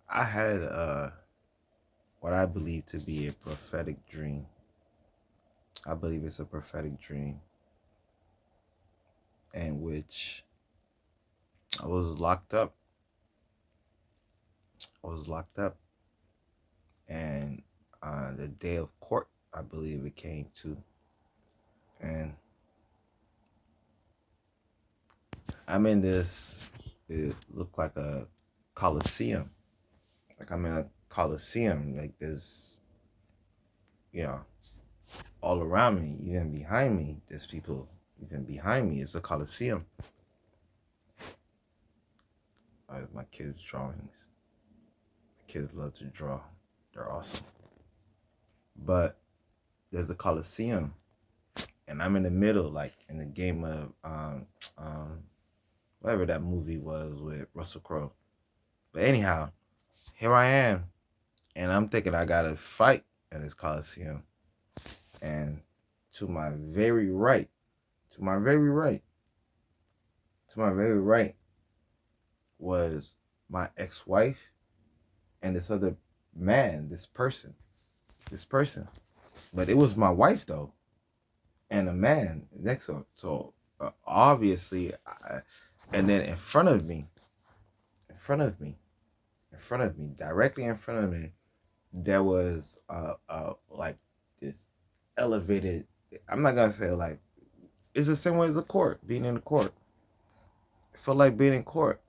I had what I believe to be a prophetic dream. I believe it's a prophetic dream in which I was locked up. I was locked up, and on the day of court, I believe it came to, and I'm in this. It looked like a coliseum. Like I'm in a coliseum. Like there's, you know, all around me, even behind me. There's people. Even behind me is a coliseum. My kids' drawings. My kids love to draw. They're awesome. But there's a coliseum, and I'm in the middle, like in the game of whatever that movie was with Russell Crowe. But anyhow, here I am, and I'm thinking I gotta fight in this coliseum, and to my very right, to my very right, to my very right was my ex-wife and this other man, this person. But it was my wife though, and a man next to her. So obviously, and then in front of me, in front of me, in front of me, directly in front of me, there was like this elevated. I'm not gonna say like it's the same way as a court, being in the court. It felt like being in court,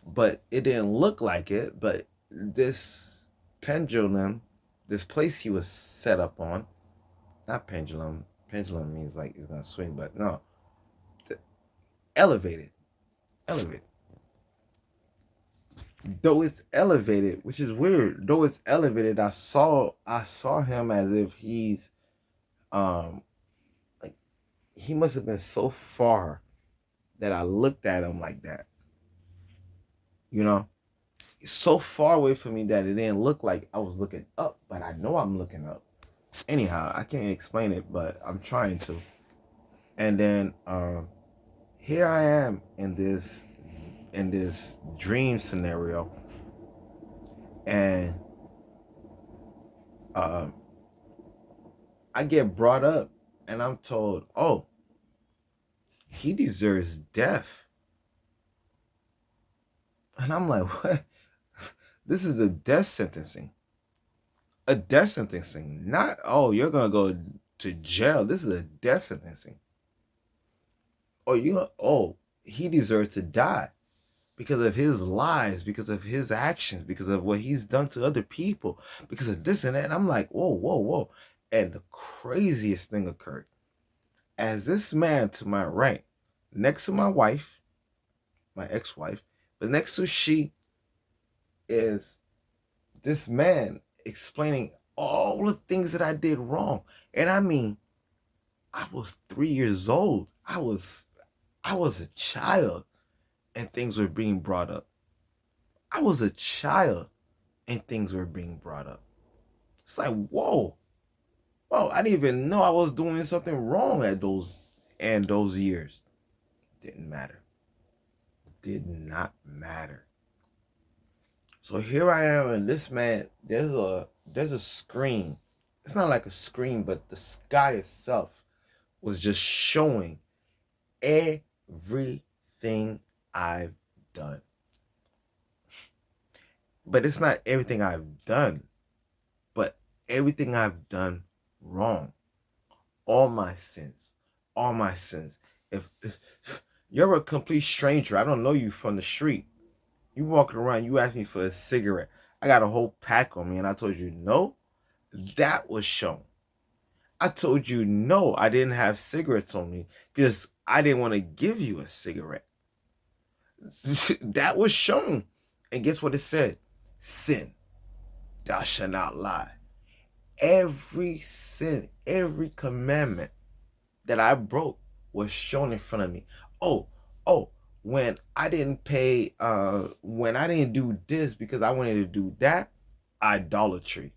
but it didn't look like it. But this pendulum, this place he was set up on, not pendulum. Pendulum means like it's gonna swing, but no, elevated, elevated. Though it's elevated, which is weird. Though it's elevated, I saw him as if he's um like he must have been so far that I looked at him like that. You know, so far away from me that it didn't look like I was looking up, but I know I'm looking up. Anyhow, I can't explain it, but I'm trying to. And then here I am in this dream scenario, and um I get brought up, and I'm told, "Oh, he deserves death." And I'm like, "What? This is a death sentencing. A death sentencing. Not, oh, you're going to go to jail. This is a death sentencing. Oh, he deserves to die because of his lies, because of his actions, because of what he's done to other people, because of this and that." And I'm like, "Whoa, whoa, whoa." And the craziest thing occurred. As this man to my right, next to my wife, my ex-wife, but next to she is this man explaining all the things that I did wrong. And I mean, I was 3 years old. I was a child, and things were being brought up. I was a child, and things were being brought up. It's like, whoa. Whoa, I didn't even know I was doing something wrong at those years. Didn't matter. Did not matter. So here I am, and this man, there's a screen. It's not like a screen, but the sky itself was just showing everything I've done. But it's not everything I've done, but everything I've done wrong. All my sins. All my sins. If you're a complete stranger, I don't know you from the street. You walking around, you ask me for a cigarette. I got a whole pack on me, and I told you no. That was shown. I told you no, I didn't have cigarettes on me because I didn't want to give you a cigarette. That was shown. And guess what it said? Sin. Thou shalt not lie. Every sin, every commandment that I broke was shown in front of me. Oh, oh, when I didn't pay, when I didn't do this because I wanted to do that, idolatry.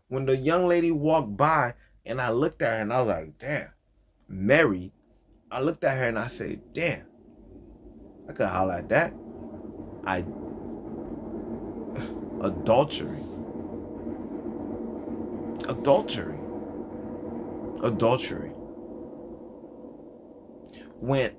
When the young lady walked by and I looked at her and I was like, damn, Mary. I looked at her and I said, damn, I could holler at that. I adultery. Adultery. Adultery. When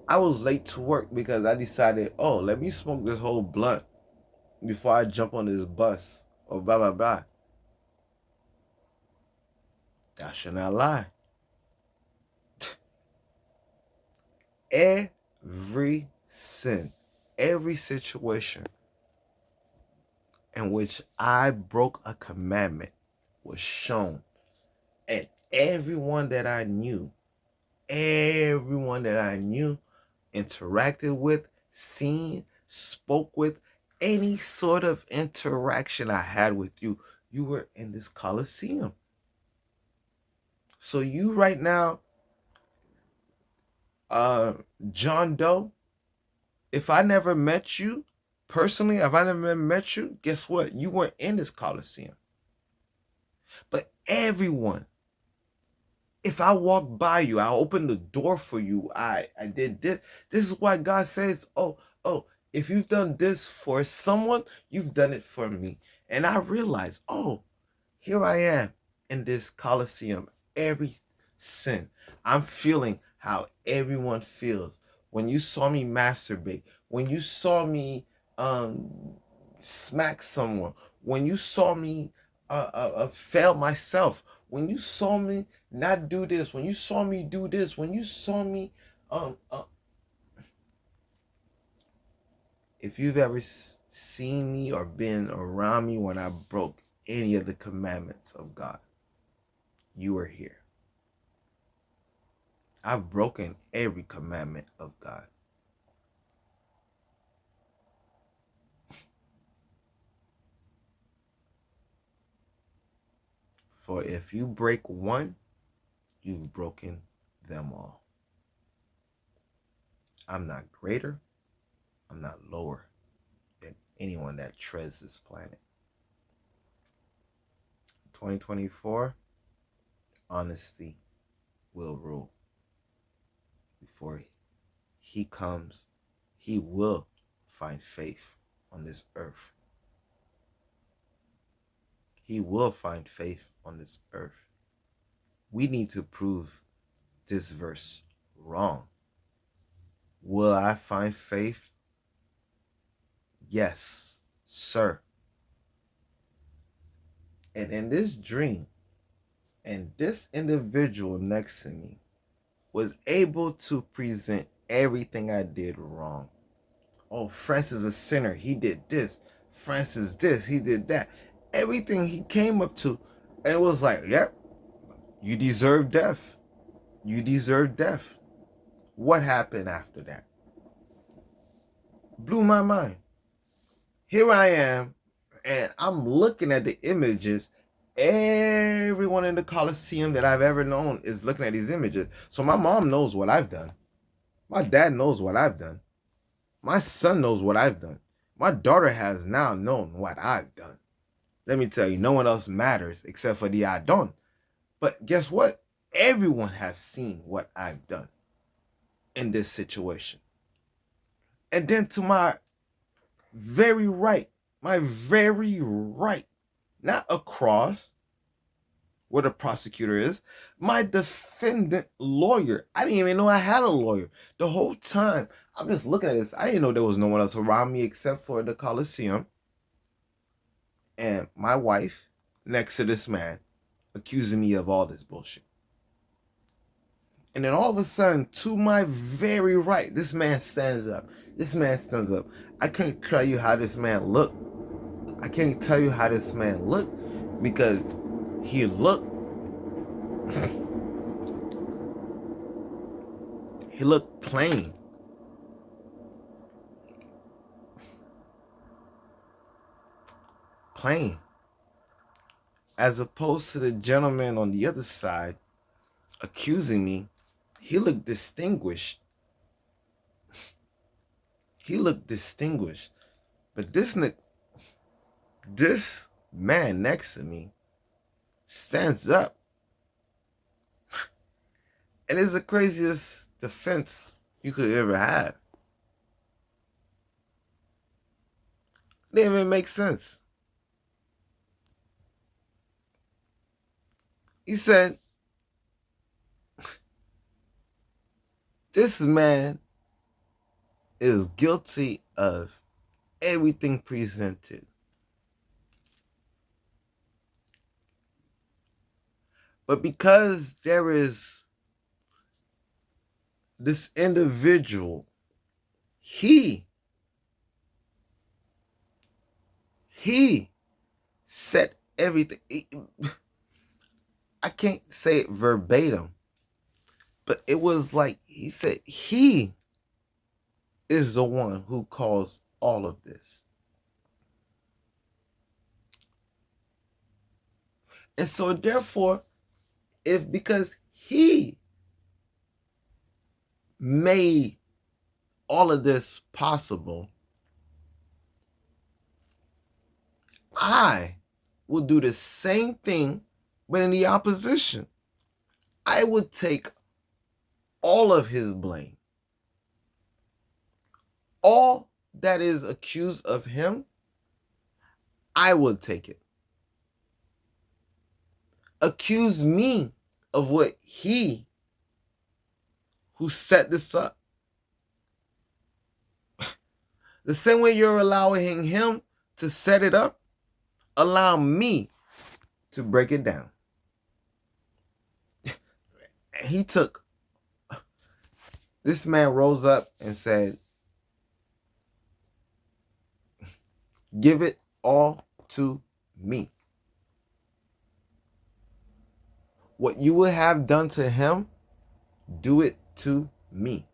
I was late to work because I decided, oh, let me smoke this whole blunt before I jump on this bus or blah blah blah. I should not lie. Every sin, every situation in which I broke a commandment was shown. And everyone that I knew, interacted with, seen, spoke with, any sort of interaction I had with you, you were in this Coliseum. So you right now, John Doe, if I never met you personally, if I never met you, guess what? You weren't in this Coliseum. But everyone, if I walk by you, I open the door for you, I did this. This is why God says, oh, if you've done this for someone, you've done it for me. And I realized, oh, here I am in this Coliseum. Every sin. I'm feeling how everyone feels. When you saw me masturbate, when you saw me smack someone, when you saw me fail myself, when you saw me not do this, when you saw me do this, when you saw me if you've ever seen me or been around me when I broke any of the commandments of God, you are here. I've broken every commandment of God. For if you break one, you've broken them all. I'm not greater, I'm not lower than anyone that treads this planet. 2024, honesty will rule. Before he comes, he will find faith on this earth. He will find faith on this earth. We need to prove this verse wrong. Will I find faith? Yes, sir. And in this dream, and this individual next to me was able to present everything I did wrong. Oh, Francis is a sinner. He did this. Francis this. He did that. Everything he came up to. And it was like, yep, you deserve death. You deserve death. What happened after that? Blew my mind. Here I am, and I'm looking at the images. Everyone in the Coliseum that I've ever known is looking at these images. So my mom knows what I've done. My dad knows what I've done. My son knows what I've done. My daughter has now known what I've done. Let me tell you, no one else matters except for the Adon. But guess what? Everyone has seen what I've done in this situation. And then to my very right, not across where the prosecutor is, my defendant lawyer. I didn't even know I had a lawyer. The whole time, I'm just looking at this. I didn't know there was no one else around me except for the Coliseum and my wife next to this man accusing me of all this bullshit. And then all of a sudden, to my very right, this man stands up. I can't tell you how this man looked. Because he looked plain. Plain. As opposed to the gentleman on the other side accusing me, he looked distinguished. But this man next to me stands up. And it's the craziest defense you could ever have. Didn't even make sense. He said, this man is guilty of everything presented. But because there is this individual, he set everything. I can't say it verbatim, but it was like he said he is the one who caused all of this. And so therefore, if because he made all of this possible, I will do the same thing, but in the opposition. I would take all of his blame. All that is accused of him, I would take it. Accuse me of what he who set this up. The same way you're allowing him to set it up, allow me to break it down. He took, this man rose up and said, give it all to me. What you would have done to him, do it to me.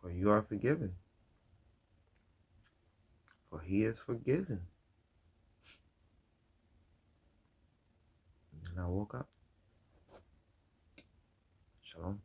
For you are forgiven. For he is forgiven. And I woke up. Shalom.